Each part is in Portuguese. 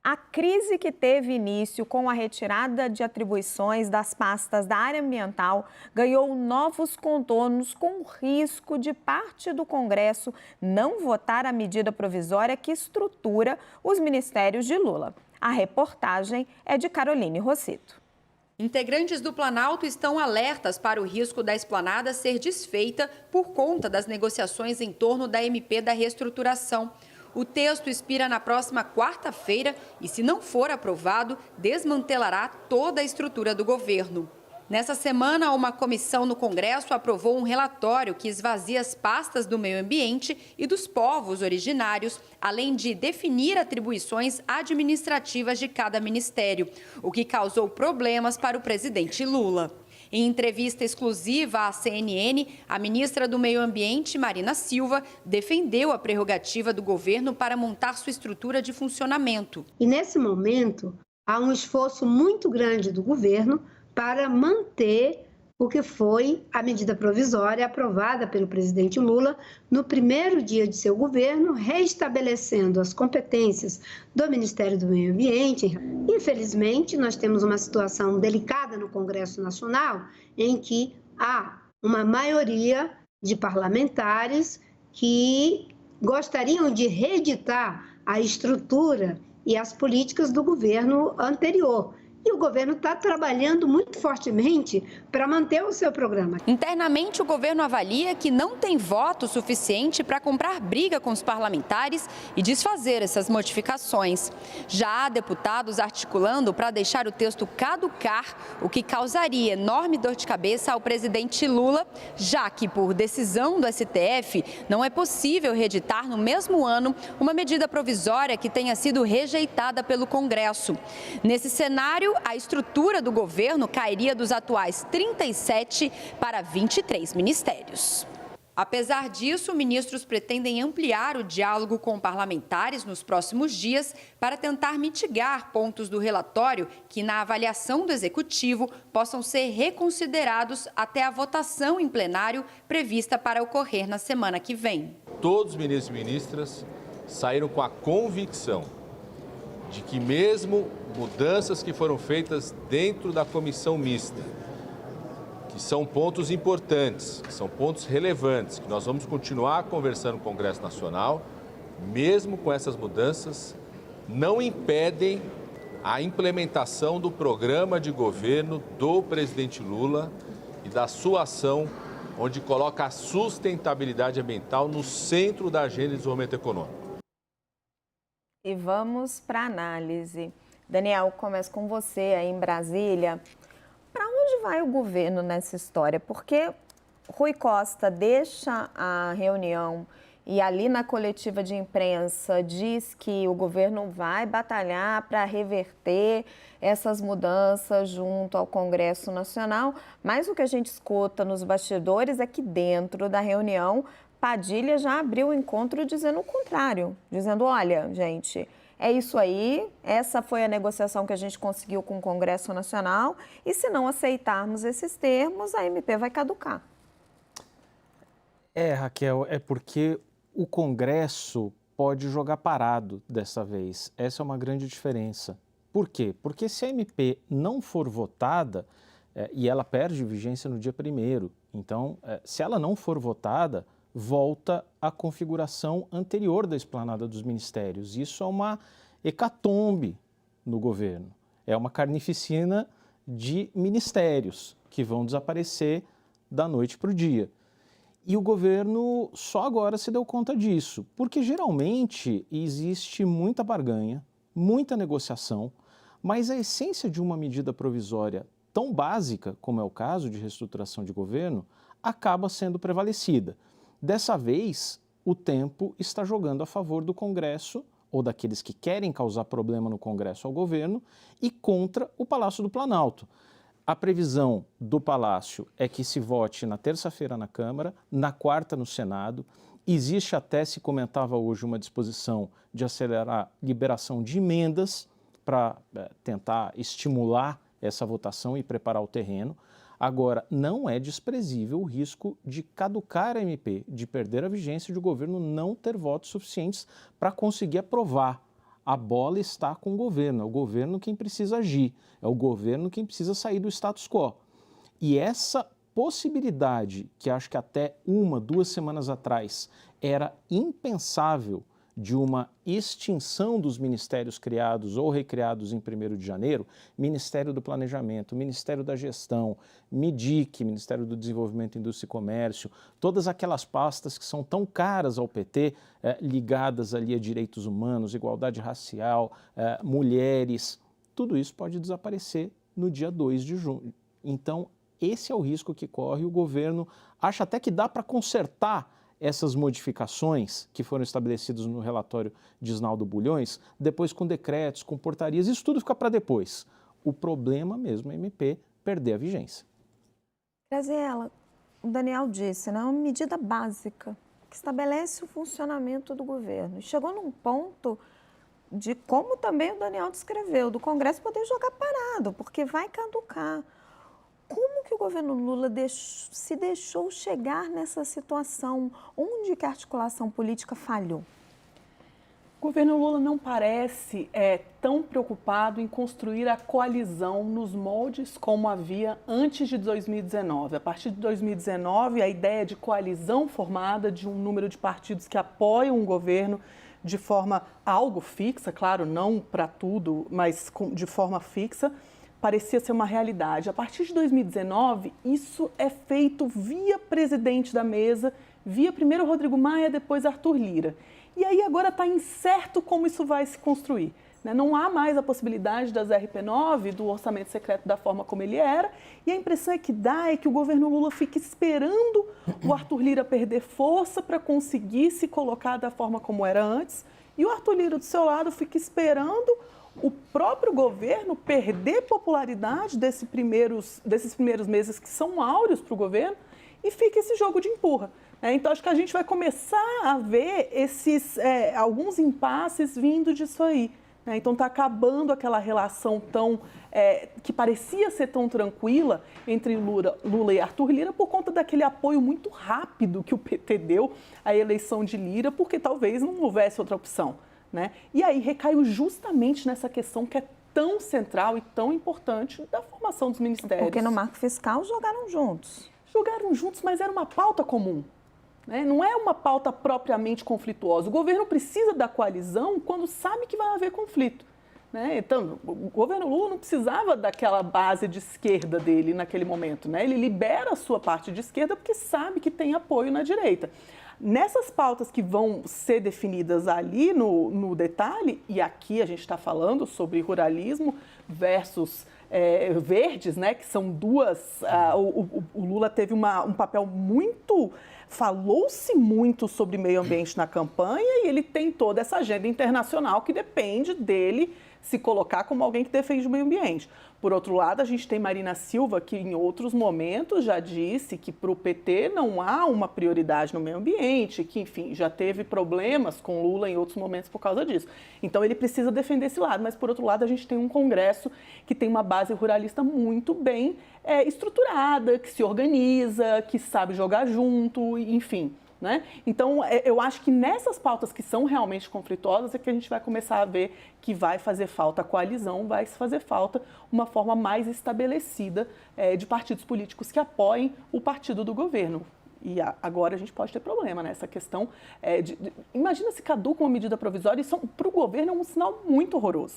A crise que teve início com a retirada de atribuições das pastas da área ambiental ganhou novos contornos com o risco de parte do Congresso não votar a medida provisória que estrutura os ministérios de Lula. A reportagem é de Caroline Rosito. Integrantes do Planalto estão alertas para o risco da esplanada ser desfeita por conta das negociações em torno da MP da reestruturação. O texto expira na próxima quarta-feira e, se não for aprovado, desmantelará toda a estrutura do governo. Nessa semana, uma comissão no Congresso aprovou um relatório que esvazia as pastas do meio ambiente e dos povos originários, além de definir atribuições administrativas de cada ministério, o que causou problemas para o presidente Lula. Em entrevista exclusiva à CNN, a ministra do Meio Ambiente, Marina Silva, defendeu a prerrogativa do governo para montar sua estrutura de funcionamento. E nesse momento, há um esforço muito grande do governo para manter o que foi a medida provisória aprovada pelo presidente Lula no primeiro dia de seu governo, restabelecendo as competências do Ministério do Meio Ambiente. Infelizmente, nós temos uma situação delicada no Congresso Nacional, em que há uma maioria de parlamentares que gostariam de reeditar a estrutura e as políticas do governo anterior. E o governo está trabalhando muito fortemente para manter o seu programa. Internamente, o governo avalia que não tem voto suficiente para comprar briga com os parlamentares e desfazer essas modificações. Já há deputados articulando para deixar o texto caducar, o que causaria enorme dor de cabeça ao presidente Lula, já que, por decisão do STF, não é possível reeditar no mesmo ano uma medida provisória que tenha sido rejeitada pelo Congresso. Nesse cenário, a estrutura do governo cairia dos atuais 37 para 23 ministérios. Apesar disso, ministros pretendem ampliar o diálogo com parlamentares nos próximos dias para tentar mitigar pontos do relatório que, na avaliação do Executivo, possam ser reconsiderados até a votação em plenário prevista para ocorrer na semana que vem. Todos os ministros e ministras saíram com a convicção de que mesmo mudanças que foram feitas dentro da comissão mista, que são pontos importantes, que são pontos relevantes, que nós vamos continuar conversando com o Congresso Nacional, mesmo com essas mudanças, não impedem a implementação do programa de governo do presidente Lula e da sua ação, onde coloca a sustentabilidade ambiental no centro da agenda de desenvolvimento econômico. E vamos para a análise. Daniel, começo com você aí em Brasília. Para onde vai o governo nessa história? Porque Rui Costa deixa a reunião e ali na coletiva de imprensa diz que o governo vai batalhar para reverter essas mudanças junto ao Congresso Nacional, mas o que a gente escuta nos bastidores é que dentro da reunião Padilha já abriu o encontro dizendo o contrário, dizendo, olha, gente, é isso aí, essa foi a negociação que a gente conseguiu com o Congresso Nacional e se não aceitarmos esses termos, a MP vai caducar. Raquel, é porque o Congresso pode jogar parado dessa vez. Essa é uma grande diferença. Por quê? Porque se a MP não for votada, e ela perde vigência no dia 1º, então, se ela não for votada, volta à configuração anterior da esplanada dos ministérios. Isso é uma hecatombe no governo. É uma carnificina de ministérios que vão desaparecer da noite para o dia. E o governo só agora se deu conta disso, porque geralmente existe muita barganha, muita negociação, mas a essência de uma medida provisória tão básica, como é o caso de reestruturação de governo, acaba sendo prevalecida. Dessa vez, o tempo está jogando a favor do Congresso, ou daqueles que querem causar problema no Congresso ao governo, e contra o Palácio do Planalto. A previsão do Palácio é que se vote na terça-feira na Câmara, na quarta no Senado. Existe até, se comentava hoje, uma disposição de acelerar a liberação de emendas para tentar estimular essa votação e preparar o terreno. Agora, não é desprezível o risco de caducar a MP, de perder a vigência de o governo não ter votos suficientes para conseguir aprovar a bola está com o governo, é o governo quem precisa agir, é o governo quem precisa sair do status quo. E essa possibilidade, que acho que até 1, 2 semanas atrás era impensável, de uma extinção dos ministérios criados ou recriados em 1º de janeiro, Ministério do Planejamento, Ministério da Gestão, MIDIC, Ministério do Desenvolvimento, Indústria e Comércio, todas aquelas pastas que são tão caras ao PT, ligadas ali a direitos humanos, igualdade racial, mulheres, tudo isso pode desaparecer no dia 2 de junho. Então, esse é o risco que corre. O governo acha até que dá para consertar essas modificações que foram estabelecidas no relatório de Isnaldo Bulhões, depois com decretos, com portarias, isso tudo fica para depois. O problema mesmo é a MP perder a vigência. Graziela, o Daniel disse, né, uma medida básica que estabelece o funcionamento do governo. E chegou num ponto de, como também o Daniel descreveu, do Congresso poder jogar parado, porque vai caducar. Como que o governo Lula se deixou chegar nessa situação? Onde que a articulação política falhou? O governo Lula não parece tão preocupado em construir a coalizão nos moldes como havia antes de 2019. A partir de 2019, a ideia de coalizão formada de um número de partidos que apoiam o governo de forma algo fixa, claro, não para tudo, mas de forma fixa, parecia ser uma realidade. A partir de 2019, isso é feito via presidente da mesa, via primeiro Rodrigo Maia, depois Arthur Lira. E aí agora está incerto como isso vai se construir, né? Não há mais a possibilidade das RP9, do orçamento secreto da forma como ele era, e a impressão que dá é que o governo Lula fica esperando o Arthur Lira perder força para conseguir se colocar da forma como era antes, e o Arthur Lira, do seu lado, fica esperando o próprio governo perder popularidade desses primeiros meses que são áureos para o governo, e fica esse jogo de empurra. Então, acho que a gente vai começar a ver alguns impasses vindo disso aí. Então, está acabando aquela relação que parecia ser tão tranquila entre Lula e Arthur Lira por conta daquele apoio muito rápido que o PT deu à eleição de Lira, porque talvez não houvesse outra opção. E aí recaiu justamente nessa questão que é tão central e tão importante da formação dos ministérios. Porque no marco fiscal jogaram juntos. Jogaram juntos, mas era uma pauta comum. Não é uma pauta propriamente conflituosa. O governo precisa da coalizão quando sabe que vai haver conflito. Então, o governo Lula não precisava daquela base de esquerda dele naquele momento. Ele libera a sua parte de esquerda porque sabe que tem apoio na direita. Nessas pautas que vão ser definidas ali no detalhe, e aqui a gente está falando sobre ruralismo versus verdes, que são duas... O Lula teve um papel muito... Falou-se muito sobre meio ambiente na campanha e ele tem toda essa agenda internacional que depende dele se colocar como alguém que defende o meio ambiente. Por outro lado, a gente tem Marina Silva, que em outros momentos já disse que para o PT não há uma prioridade no meio ambiente, que, enfim, já teve problemas com Lula em outros momentos por causa disso. Então, ele precisa defender esse lado. Mas, por outro lado, a gente tem um Congresso que tem uma base ruralista muito bem estruturada, que se organiza, que sabe jogar junto, enfim. Então, eu acho que nessas pautas que são realmente conflituosas é que a gente vai começar a ver que vai fazer falta a coalizão, vai fazer falta uma forma mais estabelecida de partidos políticos que apoiem o partido do governo. E agora a gente pode ter problema nessa questão. Imagina se caduca uma medida provisória, isso para o governo é um sinal muito horroroso.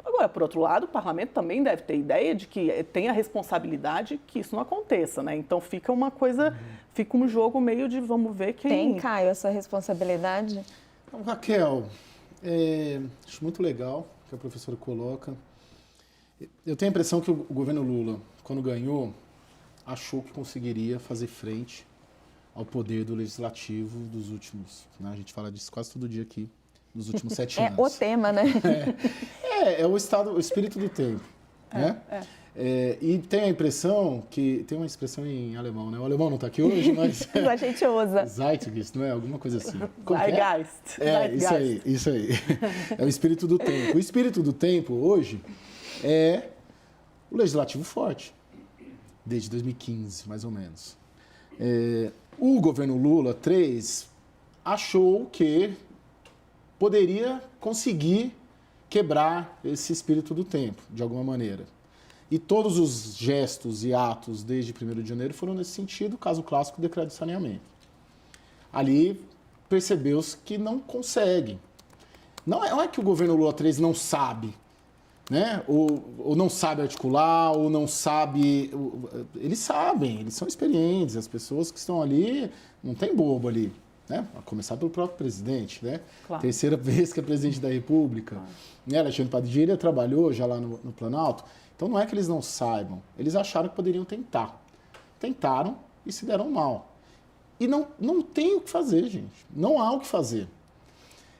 Agora, por outro lado, o parlamento também deve ter ideia de que tem a responsabilidade que isso não aconteça, Então fica uma coisa, fica um jogo meio de vamos ver quem... Tem, Caio, essa responsabilidade? Então, Raquel, acho muito legal o que a professora coloca. Eu tenho a impressão que o governo Lula, quando ganhou, achou que conseguiria fazer frente ao poder do legislativo dos últimos... A gente fala disso quase todo dia aqui, dos últimos 7 anos. É o tema, né? É o espírito do tempo, e tem a impressão que... Tem uma expressão em alemão, O alemão não está aqui hoje, mas... A gente usa. Zeitgeist, não é? Alguma coisa assim. Zeitgeist. Isso aí. É o espírito do tempo. O espírito do tempo, hoje, é o legislativo forte, desde 2015, mais ou menos. O governo Lula 3 achou que poderia conseguir quebrar esse espírito do tempo, de alguma maneira. E todos os gestos e atos desde 1º de janeiro foram nesse sentido, caso clássico, decreto de saneamento. Ali percebeu-se que não conseguem. Não é que o governo Lula 3 não sabe, né? Ou não sabe articular, ou não sabe... Eles sabem, eles são experientes, as pessoas que estão ali, não tem bobo ali, né? A começar pelo próprio presidente, né? Claro. Terceira vez que é presidente da República. Claro. Né? Alexandre Padilha trabalhou já lá no Planalto. Então não é que eles não saibam, eles acharam que poderiam tentar. Tentaram e se deram mal. E não tem o que fazer, gente. Não há o que fazer.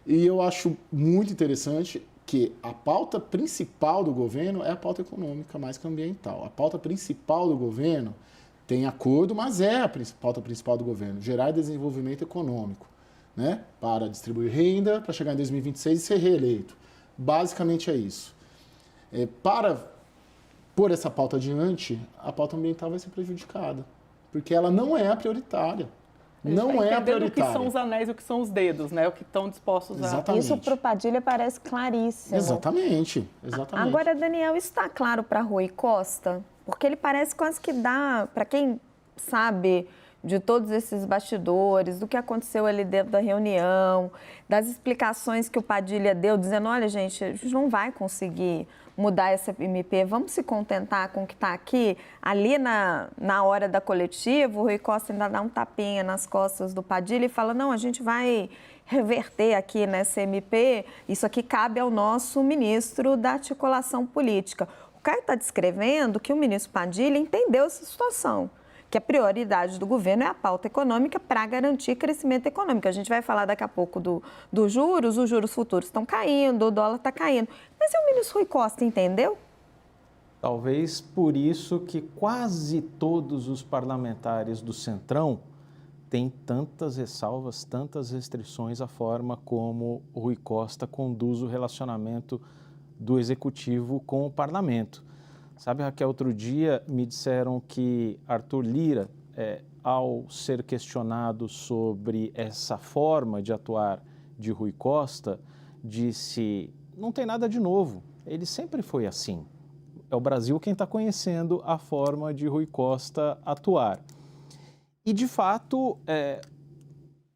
E eu acho muito interessante que a pauta principal do governo é a pauta econômica mais que ambiental. A pauta principal do governo tem acordo, mas é a pauta principal do governo, gerar desenvolvimento econômico, né? Para distribuir renda, para chegar em 2026 e ser reeleito. Basicamente é isso. Para pôr essa pauta adiante, a pauta ambiental vai ser prejudicada, porque ela não é a prioritária. Não é a prioritária. O que são os anéis e o que são os dedos, né? O que estão dispostos a... Exatamente. Isso para o Padilha parece claríssimo. Exatamente. Agora, Daniel, isso está claro para Rui Costa? Porque ele parece quase que dá, para quem sabe de todos esses bastidores, do que aconteceu ali dentro da reunião, das explicações que o Padilha deu, dizendo, olha, gente, a gente não vai conseguir mudar essa MP, vamos se contentar com o que está aqui. Ali na hora da coletiva, o Rui Costa ainda dá um tapinha nas costas do Padilha e fala, não, a gente vai reverter aqui nessa MP, isso aqui cabe ao nosso ministro da articulação política. O Caio está descrevendo que o ministro Padilha entendeu essa situação, que a prioridade do governo é a pauta econômica para garantir crescimento econômico. A gente vai falar daqui a pouco dos juros, os juros futuros estão caindo, o dólar está caindo. Mas e o ministro Rui Costa entendeu? Talvez por isso que quase todos os parlamentares do Centrão têm tantas ressalvas, tantas restrições à forma como o Rui Costa conduz o relacionamento do Executivo com o Parlamento. Sabe, Raquel, outro dia me disseram que Arthur Lira, ao ser questionado sobre essa forma de atuar de Rui Costa, disse, não tem nada de novo, ele sempre foi assim. É o Brasil quem está conhecendo a forma de Rui Costa atuar. E, de fato,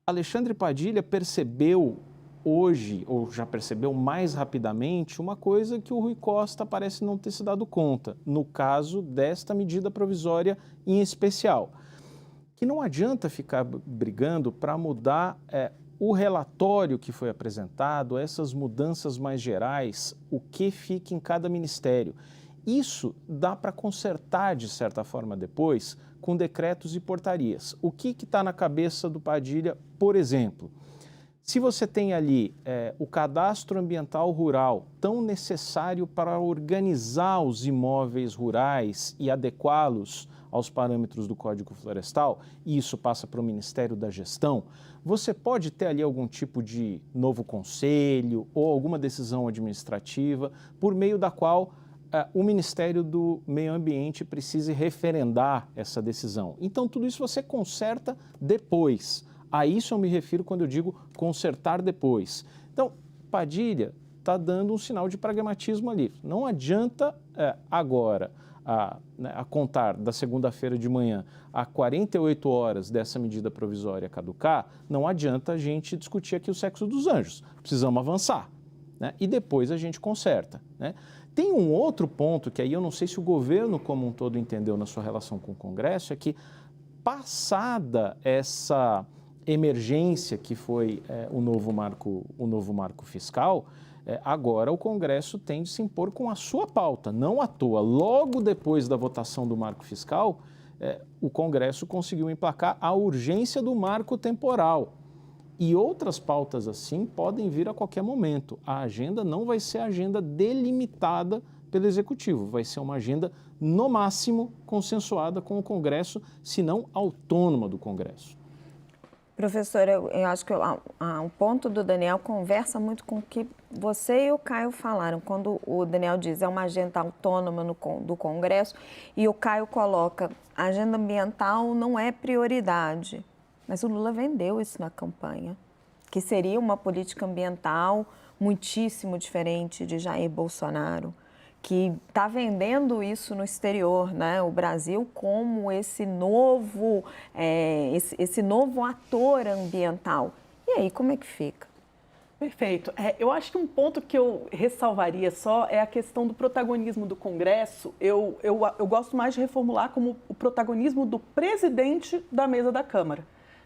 Alexandre Padilha percebeu hoje, ou já percebeu mais rapidamente, uma coisa que o Rui Costa parece não ter se dado conta, no caso desta medida provisória em especial, que não adianta ficar brigando para mudar o relatório que foi apresentado, essas mudanças mais gerais, o que fica em cada ministério. Isso dá para consertar, de certa forma, depois, com decretos e portarias. O que está na cabeça do Padilha, por exemplo? Se você tem ali o cadastro ambiental rural, tão necessário para organizar os imóveis rurais e adequá-los aos parâmetros do Código Florestal, e isso passa para o Ministério da Gestão, você pode ter ali algum tipo de novo conselho ou alguma decisão administrativa por meio da qual o Ministério do Meio Ambiente precise referendar essa decisão. Então, tudo isso você conserta depois. A isso eu me refiro quando eu digo consertar depois. Então, Padilha está dando um sinal de pragmatismo ali. Não adianta agora, a contar da segunda-feira de manhã a 48 horas dessa medida provisória caducar, não adianta a gente discutir aqui o sexo dos anjos. Precisamos avançar, né? E depois a gente conserta, né? Tem um outro ponto que aí eu não sei se o governo como um todo entendeu na sua relação com o Congresso, é que passada essa emergência que foi o novo marco fiscal, agora o Congresso tem de se impor com a sua pauta, não à toa. Logo depois da votação do marco fiscal, o Congresso conseguiu emplacar a urgência do marco temporal. E outras pautas assim podem vir a qualquer momento. A agenda não vai ser a agenda delimitada pelo Executivo, vai ser uma agenda, no máximo, consensuada com o Congresso, se não autônoma do Congresso. Professora, eu acho que um ponto do Daniel conversa muito com o que você e o Caio falaram. Quando o Daniel diz é uma agenda autônoma do Congresso e o Caio coloca a agenda ambiental não é prioridade. Mas o Lula vendeu isso na campanha, que seria uma política ambiental muitíssimo diferente de Jair Bolsonaro, que está vendendo isso no exterior, né? O Brasil como esse novo ator ambiental. E aí, como é que fica? Perfeito. Eu acho que um ponto que eu ressalvaria só é a questão do protagonismo do Congresso. Eu gosto mais de reformular como o protagonismo do presidente da mesa da Câmara,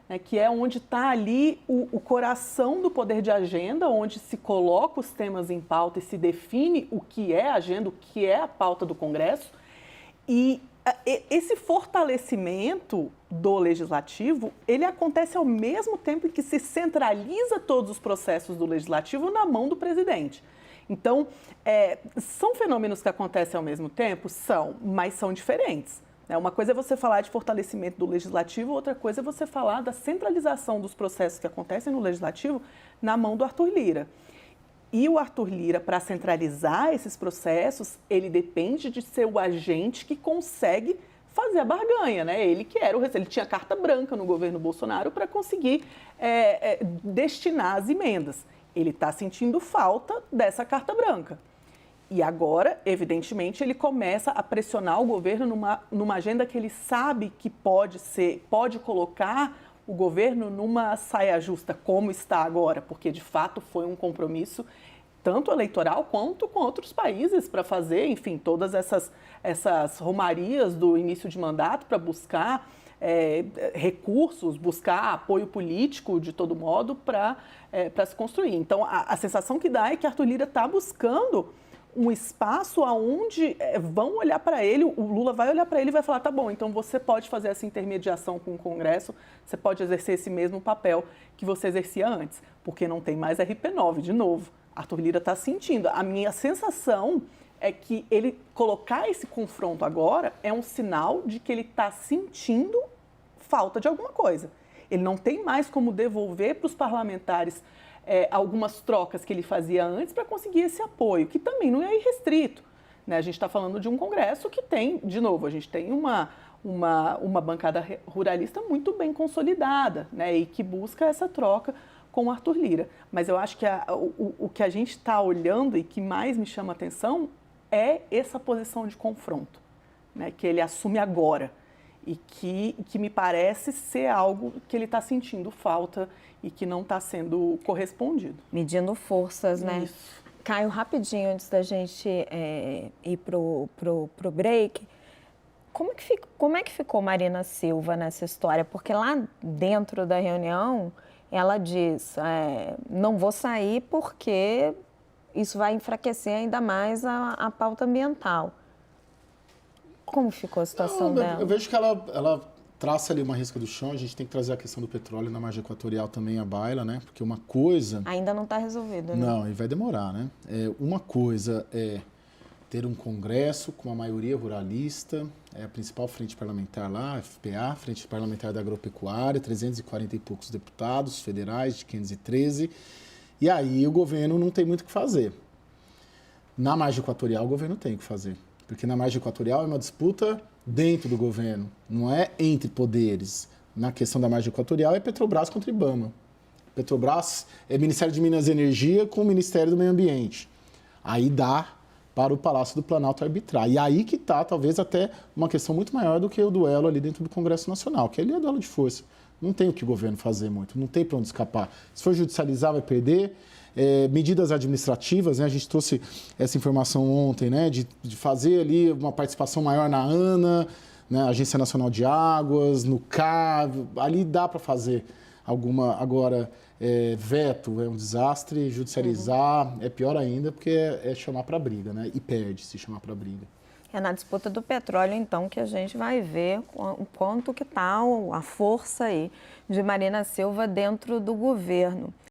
né, que é onde está ali o coração do poder de agenda, onde se coloca os temas em pauta e se define o que é a agenda, o que é a pauta do Congresso. E esse fortalecimento do Legislativo, ele acontece ao mesmo tempo em que se centraliza todos os processos do Legislativo na mão do presidente. Então, são fenômenos que acontecem ao mesmo tempo? São, mas são diferentes. Uma coisa é você falar de fortalecimento do Legislativo, outra coisa é você falar da centralização dos processos que acontecem no Legislativo na mão do Arthur Lira. E o Arthur Lira, para centralizar esses processos, ele depende de ser o agente que consegue fazer a barganha, né? Ele tinha carta branca no governo Bolsonaro para conseguir destinar as emendas. Ele está sentindo falta dessa carta branca. E agora, evidentemente, ele começa a pressionar o governo numa agenda que ele sabe que pode colocar o governo numa saia justa, como está agora, porque de fato foi um compromisso tanto eleitoral quanto com outros países para fazer, enfim, todas essas romarias do início de mandato para buscar recursos, buscar apoio político de todo modo para se construir. Então, a sensação que dá é que Arthur Lira está buscando um espaço onde vão olhar para ele, o Lula vai olhar para ele e vai falar, tá bom, então você pode fazer essa intermediação com o Congresso, você pode exercer esse mesmo papel que você exercia antes, porque não tem mais RP9, de novo. Arthur Lira está sentindo. A minha sensação é que ele colocar esse confronto agora é um sinal de que ele está sentindo falta de alguma coisa. Ele não tem mais como devolver para os parlamentares algumas trocas que ele fazia antes para conseguir esse apoio, que também não é irrestrito, né? A gente está falando de um Congresso que tem, de novo, a gente tem uma bancada ruralista muito bem consolidada, né? E que busca essa troca com o Arthur Lira. Mas eu acho que o que a gente está olhando e que mais me chama a atenção é essa posição de confronto, né? Que ele assume agora e que me parece ser algo que ele está sentindo falta e que não está sendo correspondido. Medindo forças, né? Isso. Caio, rapidinho, antes da gente ir pro break, como é que ficou Marina Silva nessa história? Porque lá dentro da reunião, ela diz, não vou sair porque isso vai enfraquecer ainda mais a pauta ambiental. Como ficou a situação dela? Eu vejo que ela traça ali uma risca do chão, a gente tem que trazer a questão do petróleo na margem equatorial também à baila, né? Porque uma coisa... Ainda não está resolvido, né? Não, e vai demorar, né? Uma coisa é ter um congresso com uma maioria ruralista, a principal frente parlamentar lá, a FPA, Frente Parlamentar da Agropecuária, 340 e poucos deputados federais, de 513, e aí o governo não tem muito o que fazer. Na margem equatorial, o governo tem o que fazer. Porque na margem equatorial é uma disputa dentro do governo, não é entre poderes. Na questão da margem equatorial é Petrobras contra IBAMA. Petrobras é Ministério de Minas e Energia com o Ministério do Meio Ambiente. Aí dá para o Palácio do Planalto arbitrar. E aí que está, talvez, até uma questão muito maior do que o duelo ali dentro do Congresso Nacional, que ali é duelo de força. Não tem o que o governo fazer muito, não tem para onde escapar. Se for judicializar, vai perder. Medidas administrativas, né? A gente trouxe essa informação ontem, né? De fazer ali uma participação maior na ANA, né? Agência Nacional de Águas, no CAR, ali dá para fazer alguma. Agora, veto é um desastre, judicializar é pior ainda, porque é chamar para briga, né? E perde se chamar para briga. É na disputa do petróleo, então, que a gente vai ver o quanto que está a força aí de Marina Silva dentro do governo.